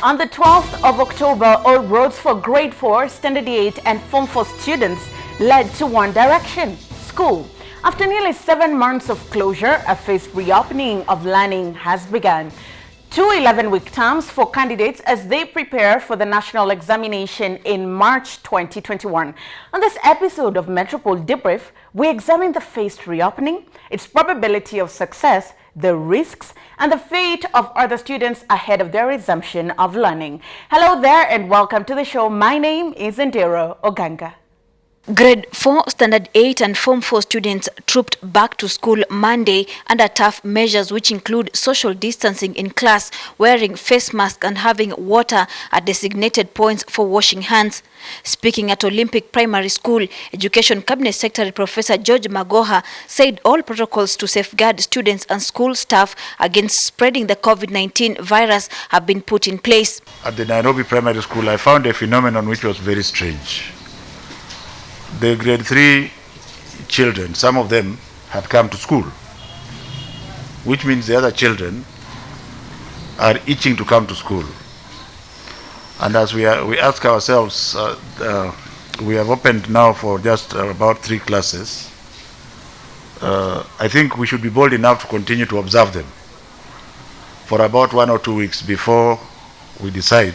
On the 12th of October, all roads for Grade 4, Standard 8 and Form 4 students led to one direction, school. After nearly 7 months of closure, a phased reopening of learning has begun. 2 11-week terms for candidates as they prepare for the national examination in March 2021. On this episode of Metropole Debrief, we examine the phased reopening, its probability of success, the risks, and the fate of other students ahead of their resumption of learning. Hello there and welcome to the show. My name is Ndero Oganga. Grade 4, Standard 8 and Form 4 students trooped back to school Monday under tough measures which include social distancing in class, wearing face masks and having water at designated points for washing hands. Speaking at Olympic Primary School, Education Cabinet Secretary Professor George Magoha said all protocols to safeguard students and school staff against spreading the COVID-19 virus have been put in place. At the Nairobi Primary School, I found a phenomenon which was very strange. The grade 3 children, some of them had come to school, which means the other children are itching to come to school. And as we ask ourselves, we have opened now for just about 3 classes. I think we should be bold enough to continue to observe them for about 1 or 2 weeks before we decide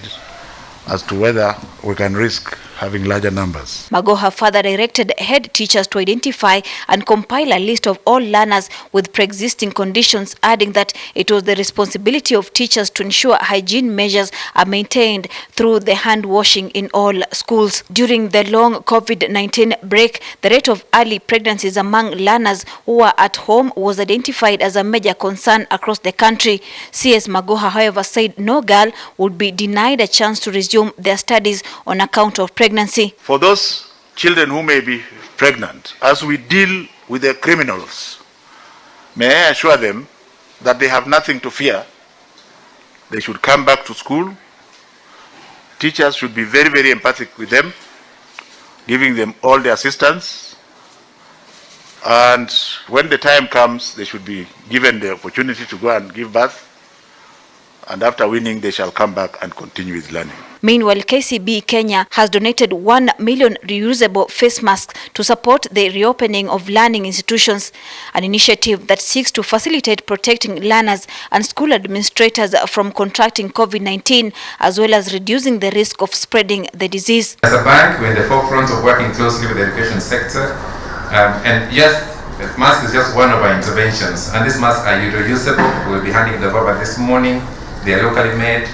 as to whether we can risk having larger numbers. Magoha further directed head teachers to identify and compile a list of all learners with pre-existing conditions, adding that it was the responsibility of teachers to ensure hygiene measures are maintained through the hand washing in all schools. During the long COVID-19 break, the rate of early pregnancies among learners who were at home was identified as a major concern across the country. CS Magoha, however, said no girl would be denied a chance to resume their studies on account of pregnancy. For those children who may be pregnant, as we deal with the criminals, may I assure them that they have nothing to fear. They should come back to school. Teachers should be very, very empathic with them, giving them all the assistance. And when the time comes, they should be given the opportunity to go and give birth. And after winning, they shall come back and continue with learning. Meanwhile, KCB Kenya has donated 1 million reusable face masks to support the reopening of learning institutions, an initiative that seeks to facilitate protecting learners and school administrators from contracting COVID-19, as well as reducing the risk of spreading the disease. As a bank, we're in the forefront of working closely with the education sector, and yes, the mask is just one of our interventions, and these masks are reusable. We'll be handing them over this morning. They are locally made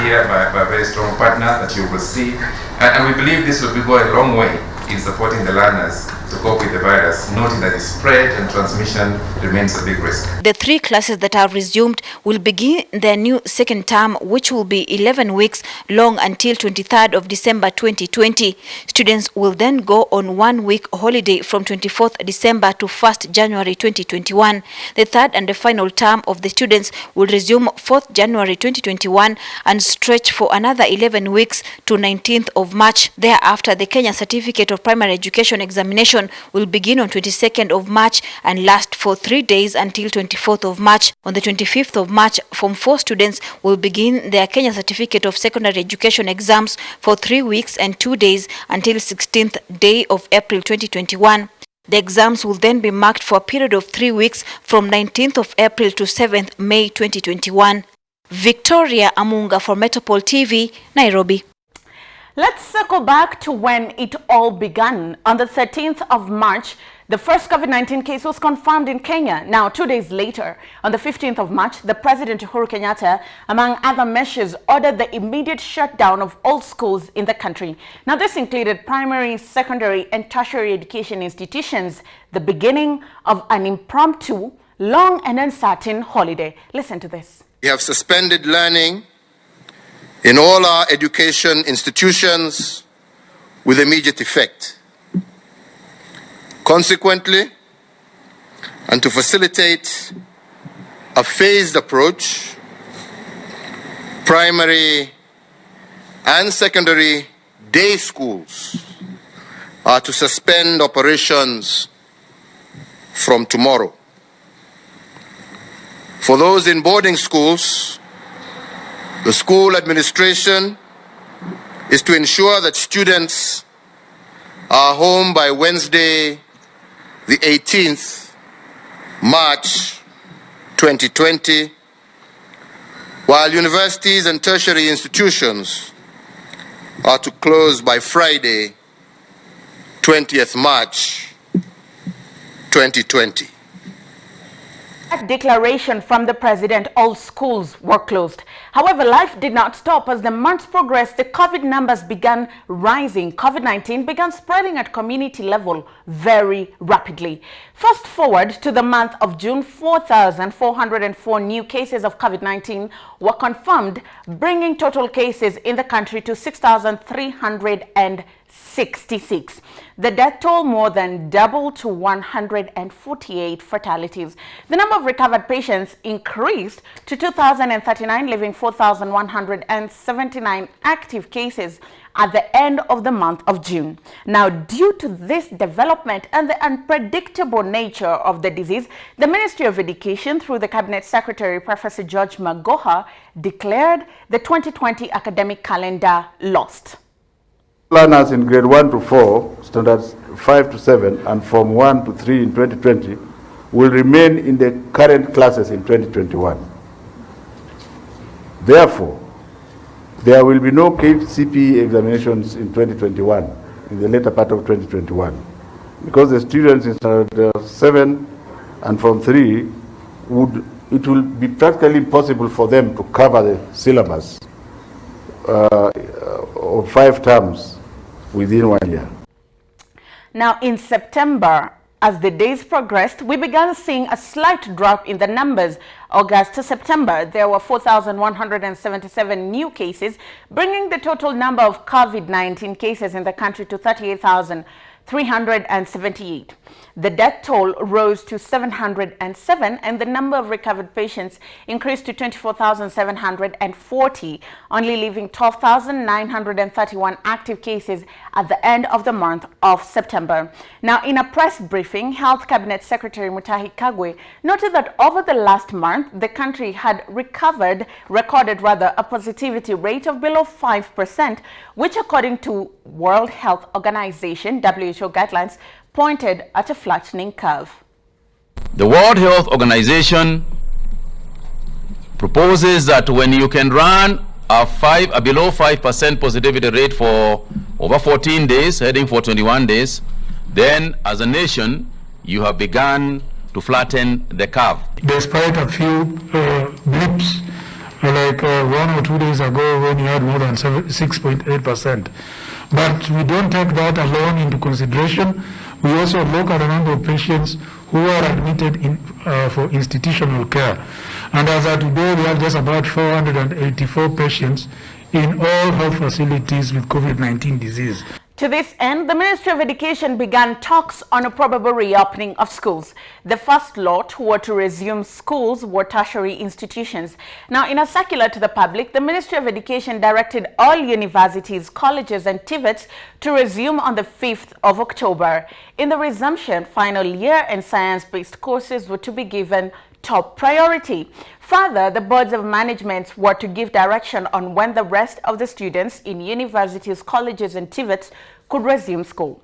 here by a very strong partner that you will see. And we believe this will go a long way in supporting the learners to cope with the virus, noting that the spread and transmission remains a big risk. The 3 classes that are resumed will begin their new second term, which will be 11 weeks long until 23rd of December 2020. Students will then go on 1 week holiday from 24th December to 1st January 2021. The third and the final term of the students will resume 4th January 2021 and stretch for another 11 weeks to 19th of March. Thereafter, the Kenya Certificate of Primary Education examination will begin on 22nd of March and last for 3 days until 24th of March. On the 25th of March, Form 4 students will begin their Kenya Certificate of Secondary Education exams for 3 weeks and 2 days until 16th day of April 2021. The exams will then be marked for a period of 3 weeks from 19th of April to 7th May 2021. Victoria Amunga for Metropole TV, Nairobi. Let's circle back to when it all began. On the 13th of March, the first COVID-19 case was confirmed in Kenya. Now, 2 days later, on the 15th of March, the President Uhuru Kenyatta, among other measures, ordered the immediate shutdown of all schools in the country. Now, this included primary, secondary, and tertiary education institutions, the beginning of an impromptu, long and uncertain holiday. Listen to this. We have suspended learning in all our education institutions with immediate effect. Consequently, and to facilitate a phased approach, primary and secondary day schools are to suspend operations from tomorrow. For those in boarding schools, The school administration is to ensure that students are home by Wednesday, the 18th March 2020, while universities and tertiary institutions are to close by Friday, 20th March 2020. At declaration from the president, all schools were closed. However, life did not stop. As the months progressed, the COVID numbers began rising. COVID-19 began spreading at community level very rapidly. Fast forward to the month of June, 4,404 new cases of COVID-19 were confirmed, bringing total cases in the country to 6,366. The death toll more than doubled to 148 fatalities. The number of recovered patients increased to 2,039, leaving 4,179 active cases at the end of the month of June. Now, due to this development and the unpredictable nature of the disease, the Ministry of Education, through the Cabinet Secretary, Professor George Magoha, declared the 2020 academic calendar lost. Learners in grade 1 to 4, standards 5 to 7, and from 1 to 3 in 2020 will remain in the current classes in 2021. Therefore, there will be no KCPE examinations in 2021, in the later part of 2021, because the students in standard 7 and from 3 it will be practically impossible for them to cover the syllabus of 5 terms within 1 year. Now, in September, as the days progressed, we began seeing a slight drop in the numbers. August to September, there were 4,177 new cases, bringing the total number of COVID-19 cases in the country to 38,378. The death toll rose to 707, and the number of recovered patients increased to 24,740, only leaving 12,931 active cases at the end of the month of September. Now, in a press briefing, Health Cabinet Secretary Mutahi Kagwe noted that over the last month, the country had recorded a positivity rate of below 5%, which, according to World Health Organization, WHO guidelines, pointed at a flattening curve. The World Health Organization proposes that when you can run a below 5% positivity rate for over 14 days, heading for 21 days, then as a nation, you have begun to flatten the curve. Despite a few blips, like 1 or 2 days ago when you had more than 6.8%. But we don't take that alone into consideration. We also look at the number of patients who are admitted for institutional care. And as of today, we have just about 484 patients in all health facilities with COVID-19 disease. To this end, the Ministry of Education began talks on a probable reopening of schools. The first lot who were to resume schools were tertiary institutions. Now, in a circular to the public, the Ministry of Education directed all universities, colleges and TVETs to resume on the 5th of October. In the resumption, final year and science-based courses were to be given top priority. Further, the boards of management were to give direction on when the rest of the students in universities, colleges and TVETs could resume school.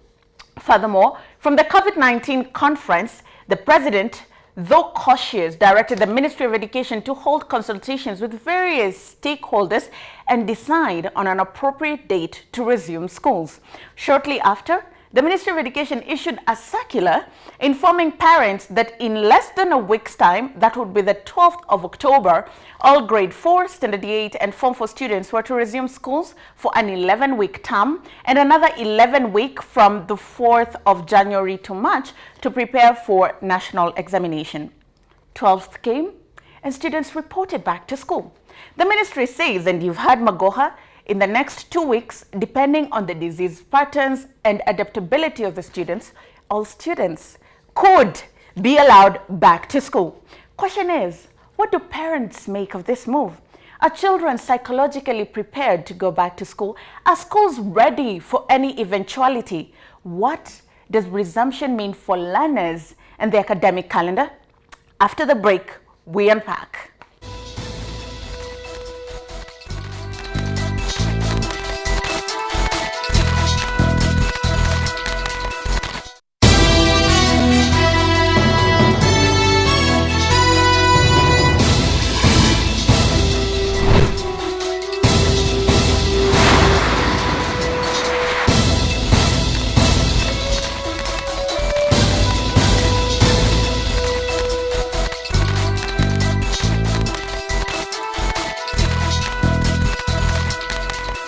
Furthermore, from the COVID-19 conference, the president, though cautious, directed the Ministry of Education to hold consultations with various stakeholders and decide on an appropriate date to resume schools. Shortly after, the Ministry of Education issued a circular informing parents that in less than a week's time, that would be the 12th of October, all grade 4, standard 8 and Form 4 students were to resume schools for an 11-week term and another 11-week from the 4th of January to March to prepare for national examination. 12th came and students reported back to school. The ministry says, and you've heard Magoha, in the next 2 weeks, depending on the disease patterns and adaptability of the students, all students could be allowed back to school. Question is, what do parents make of this move? Are children psychologically prepared to go back to school? Are schools ready for any eventuality? What does resumption mean for learners and the academic calendar? After the break, we unpack.